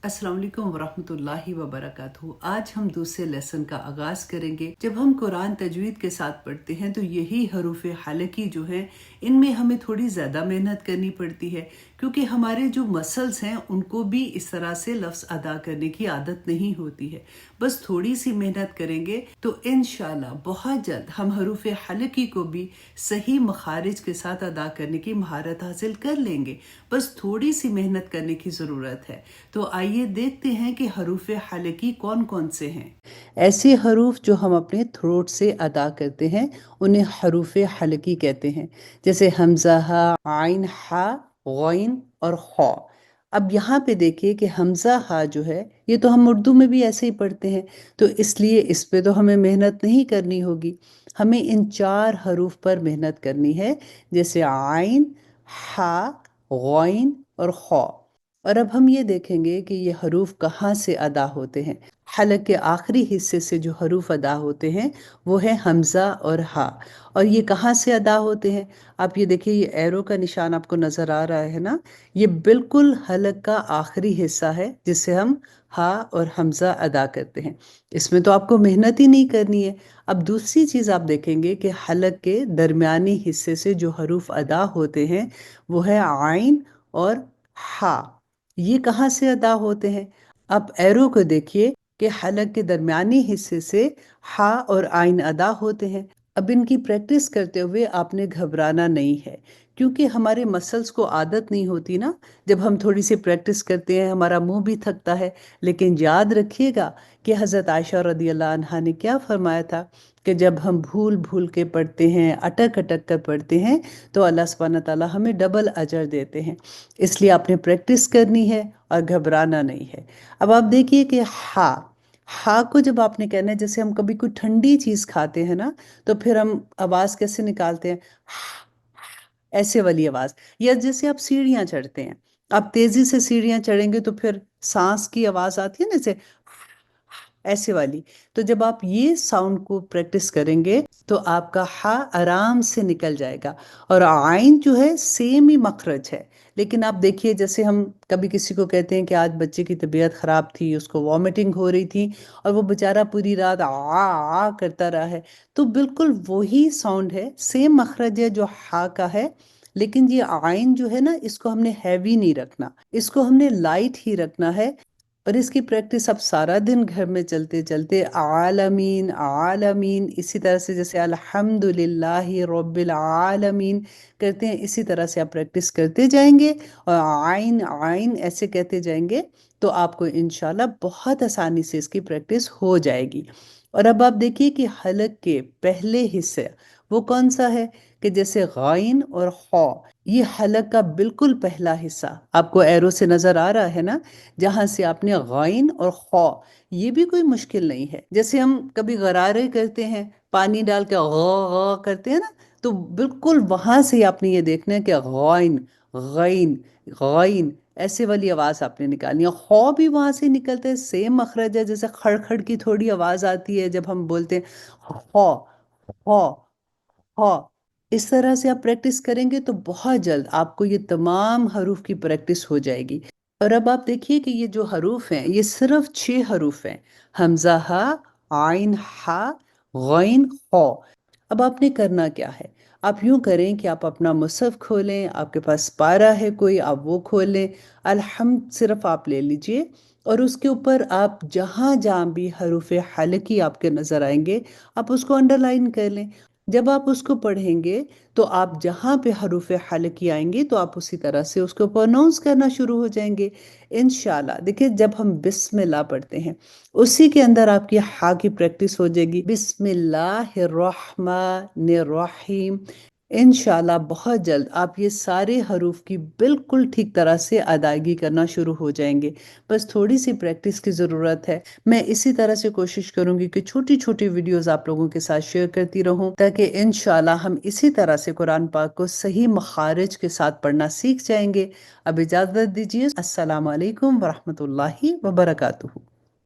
अस्सलाम वालेकुम वरहमतुल्लाहि वबरकातुहू। आज हम दूसरे लेसन का आगाज करेंगे। जब हम कुरान तजवीद के साथ पढ़ते हैं तो यही हरूफ हलकी जो हैं इनमें हमें थोड़ी ज़्यादा मेहनत करनी पड़ती है, क्योंकि हमारे जो मसल्स हैं उनको भी इस तरह से लफ्ज़ अदा करने की आदत नहीं होती है। बस थोड़ी सी मेहनत करेंगे तो इंशाल्लाह बहुत जल्द हम हरूफ हलकी को भी सही मखारिज के साथ अदा करने की महारत हासिल कर लेंगे। बस थोड़ी सी मेहनत करने की ज़रूरत है। तो आइए देखते हैं कि हरूफ हलकी कौन कौन से हैं। ऐसे हरूफ जो हम अपने थ्रोट से अदा करते हैं उन्हें हरूफ हलकी कहते हैं, जैसे हमजा, हा, आइन, हा, गौइन और खौ। अब यहाँ पे देखिए कि हमजा हा जो है ये तो हम उर्दू में भी ऐसे ही पढ़ते हैं, तो इसलिए इस पे तो हमें मेहनत नहीं करनी होगी। हमें इन चार हरूफ पर मेहनत करनी है, जैसे आइन, हा, गौइन और खौ। और अब हम ये देखेंगे कि ये हरूफ कहाँ से अदा होते हैं। हलक के आखिरी हिस्से से जो हरूफ अदा होते हैं वो है हमज़ा और हा। और ये कहाँ से अदा होते हैं? आप ये देखिए, ये एरो का निशान आपको नज़र आ रहा है ना, ये बिल्कुल हलक का आखिरी हिस्सा है जिससे हम हा और हमज़ा अदा करते हैं। इसमें तो आपको मेहनत ही नहीं करनी है। अब दूसरी चीज़ आप देखेंगे कि हलक के दरमियानी हिस्से से जो हरूफ अदा होते हैं वो है आइन और हा। ये कहाँ से अदा होते हैं? आप एरो को देखिए कि हलक के दरमियानी हिस्से से हा और आइन अदा होते हैं। अब इनकी प्रैक्टिस करते हुए आपने घबराना नहीं है, क्योंकि हमारे मसल्स को आदत नहीं होती ना। जब हम थोड़ी सी प्रैक्टिस करते हैं हमारा मुंह भी थकता है। लेकिन याद रखिएगा कि हज़रत आयशा रदी अल्लाह अन्हा ने क्या फरमाया था कि जब हम भूल भूल के पढ़ते हैं, अटक अटक कर पढ़ते हैं, तो अल्लाह सुब्हानहू तआला हमें डबल अजर देते हैं। इसलिए आपने प्रैक्टिस करनी है और घबराना नहीं है। अब आप देखिए कि हा को जब आपने कहना है, जैसे हम कभी कोई ठंडी चीज़ खाते हैं ना, तो फिर हम आवाज़ कैसे निकालते हैं? ऐसे वाली आवाज़। या जैसे आप सीढ़ियाँ चढ़ते हैं, आप तेज़ी से सीढ़ियाँ चढ़ेंगे तो फिर सांस की आवाज़ आती है ना, जैसे ऐसे वाली। तो जब आप ये साउंड को प्रैक्टिस करेंगे तो आपका हा आराम से निकल जाएगा। और आइन जो है सेम ही मखरज है। लेकिन आप देखिए, जैसे हम कभी किसी को कहते हैं कि आज बच्चे की तबीयत ख़राब थी, उसको वॉमिटिंग हो रही थी और वो बेचारा पूरी रात आ करता रहा है, तो बिल्कुल वही साउंड है, सेम मखरज है जो हा का है। लेकिन ये आइन जो है ना, इसको हमने हैवी नहीं रखना, इसको हमने लाइट ही रखना है। और इसकी प्रैक्टिस अब सारा दिन घर में चलते चलते आलमीन आलमीन, इसी तरह से जैसे अल्हम्दुलिल्लाहि रब्बिल आलमीन करते हैं, इसी तरह से आप प्रैक्टिस करते जाएंगे और आइन आइन ऐसे कहते जाएंगे, तो आपको इंशाल्लाह बहुत आसानी से इसकी प्रैक्टिस हो जाएगी। और अब आप देखिए कि हलक के पहले हिस्से वो कौन सा है, कि जैसे गाइन और खौ, ये हलक का बिल्कुल पहला हिस्सा आपको एरो से नजर आ रहा है ना, जहां से आपने गाइन और खौ, ये भी कोई मुश्किल नहीं है। जैसे हम कभी गरारे करते हैं, पानी डाल के ग करते हैं ना, तो बिल्कुल वहां से आपने ये देखना है कि गाइन गाइन गाइन ऐसे वाली आवाज आपने निकालनी है। खौ भी वहां से निकलता है, सेम मखरज है। जैसे खड़खड़ की थोड़ी आवाज आती है जब हम बोलते हैं खौ खौ खौ। इस तरह से आप प्रैक्टिस करेंगे तो बहुत जल्द आपको ये तमाम हरूफ की प्रैक्टिस हो जाएगी। और अब आप देखिए कि ये जो हरूफ हैं ये सिर्फ 6 हरूफ हैं, हमजा, हा, आइन, हा, गौइन, खौ। अब आपने करना क्या है? आप यूं करें कि आप अपना मुसहफ खोलें, आपके पास पारा है कोई, आप वो खोल लें। अलहम्द सिर्फ आप ले लीजिए और उसके ऊपर आप जहां जहां भी हरूफ हलकी आपके नजर आएंगे आप उसको अंडरलाइन कर लें। जब आप उसको पढ़ेंगे तो आप जहाँ पे हरूफ हलकी आएंगे तो आप उसी तरह से उसको प्रोनाउंस करना शुरू हो जाएंगे इंशाल्लाह। देखिए, जब हम बिस्मिल्लाह पढ़ते हैं उसी के अंदर आपकी हा की प्रैक्टिस हो जाएगी, बिस्मिल्लाहिर्रहमानिर्रहीम। इंशाल्लाह बहुत जल्द आप ये सारे हरूफ की बिल्कुल ठीक तरह से अदायगी करना शुरू हो जाएंगे। बस थोड़ी सी प्रैक्टिस की ज़रूरत है। मैं इसी तरह से कोशिश करूंगी कि छोटी छोटी वीडियोस आप लोगों के साथ शेयर करती रहूं, ताकि इंशाल्लाह हम इसी तरह से कुरान पाक को सही मखारिज के साथ पढ़ना सीख जाएंगे। अब इजाज़त दीजिए। अस्सलाम वालेकुम वरहमतुल्लाहि वबरकातुहू।